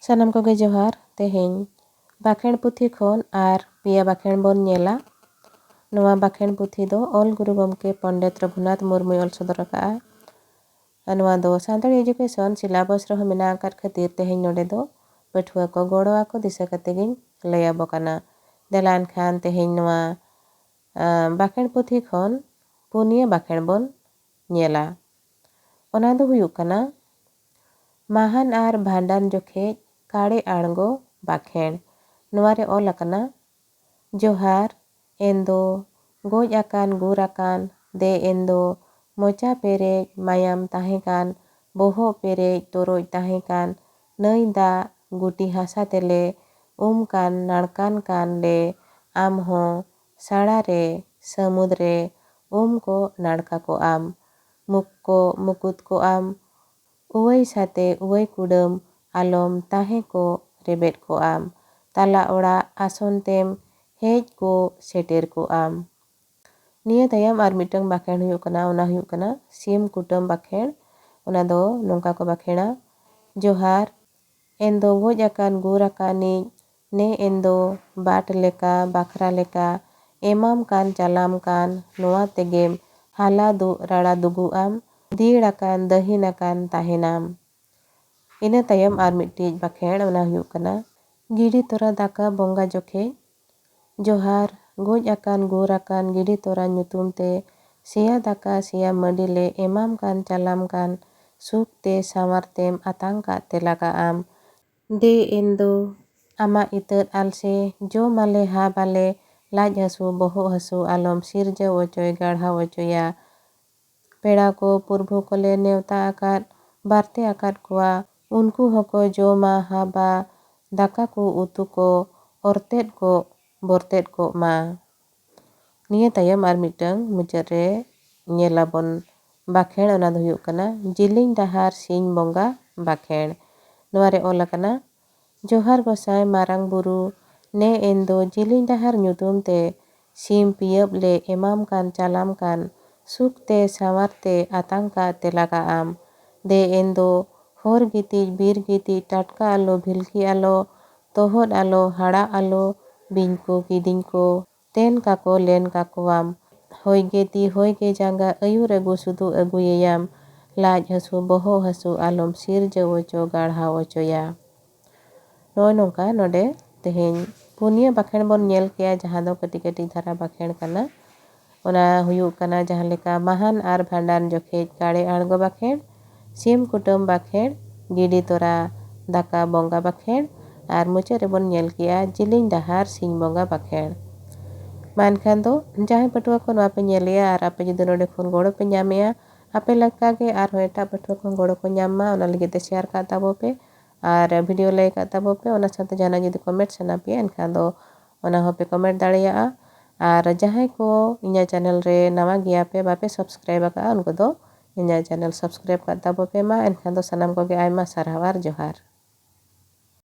सानाम कोगे जोहार तेहेñ बाखेड़ पुथी खन आर पिया बाखेड़ बन नेला। नोआ बाखेड़ पुथी दो ऑल गुरु गमके पंडित रघुनाथ मुर्मू ऑल सदर रखा नोआ दो सानताड़ी एजुकेशन सिलेबस रह मेना आकार खातिर तेहेñ नोडे दो पठुआ को गड़ोआ को दिशा कतेगिñ लया बकाना देलान खान तेहेñ नोआ बाखेड़ पुथी खन पुनिया बाखेड़ बन नेला। ओना दो हुयुग कना महान आर भांडान जोखे काड़े आड़गो बाखेड़ नोआरे ऑल अकना जोहार एंदो गोज आकान गुर आकान दे एंदो मोचा पेरेज मायाम ताहेकान बोहो पेरेज तोरोज ताहेकान नई दा गुटी हासा तेले कान नाड़कान कान ले आम हो साड़ा रे समुद्रे को नाड़का को आम मुक को मुकुत को आम उवई साते उवई कुडम आलम ताहे को रेबेट को आम ताला ओड़ा आसन तेम हेज को सेटेर को आम। निया तायम आर मिटंग बाखेड़ हुयुग कना ओना हुयुग कना सीम कुटम बाखेड़ ओना दो नोंका को बाखेड़ा जोहार एंदो गोज आकान गुर आकानिज ने एंदो बाट लेका बाखरा लेका एमाम कान चालाम कान नोआ तेगेम हाला दु राड़ा दुगु आम दीड़ आकान दहीन आकान ताहेनाम। इना तायम आर मिट्टीज बाखेड़ ओना हुयुग कना गिड़ी तोरा दाका बोंगा जोखे जोहार गोज आकान गुर आकान गिड़ी तोरा nyutum ते सेया दाका सेया मडिले एमाम कान चालाम कान सुख ते सामार तेम आतांग का तेलाका आम दे एंदो आमा इतर आलसे जो माले हा बाले लाज हसु बोहो हसु आलम सिरजे ओचोय गाढ़ा ओचोया पेड़ा को पुरभु कोले नेवता आकाद बारते आकाद कुआ उनको हको जो मा हाबा दाका को उतु को औरतेद को बोरतेद को मा। निया तायम आर मिटंग मुचाद रे नेलाबन बाखेड़ ओना दो हुयुग कना जिलिंग डाहार सिंह बोंगा बाखेड़ नोआरे ऑल अकना जोहार गोसाई मारांग बुरु ने एंदो जिलिंग डाहार nyutum ते सिम पियब ले एमाम कान चालाम कान सुख ते सामार ते आतांग का तेलाका आम दे एंदो होर गितिज बीर गितिज टाटका आलो भिलकी आलो तोहद आलो हाड़ा आलो बिंग को किदिंग को तेन काको लेन काकोआम होयगे ती होयगे जांगा अयुर अगु सुदु अगुयेयाम लाज हसु बोहो हसु आलम सिरजे ओचो गाढ़ा ओचोया। नोय नोंका नोडे तेहेñ पुनिया बाखेड़ बन नेल केया जहाँ दो कटी कटी धारा बाखेड़ कना ओना हुयुग कना जहाँ लेका महान आर भांडान जोखेज काड़े आड़गो बाखेड़ सीम कुटम बाखेड़ गिड़ी तोरा दाका बोंगा बाखेड़ आर मुचाद रेबन नेल केया जिलिंग डाहार सिंह बोंगा बाखेड़। मानखान दो जहाँ पटुआ को नोआ पे नेलिया आर आपे जुदि नोडे खन गड़ो पे नामेया आपे लक्का के आर हो एटा पटुआ को गड़ो को नामा ओना लगे ते शेयर का ताबो पे आर वीडियो लाइक का ताबो पे ओना साथे जाना जुदि कमेंट सना पे एनखान दो ओना हो पे कमेंट दाड़ेया आर जहाँ को इना चैनल रे नवा गिया पे बापे सब्सक्राइब का उनको दो इना चैनल सब्सक्राइब का ताबो पे मा एनखान दो सनाम को के आयमा सारहाव आर जोहार।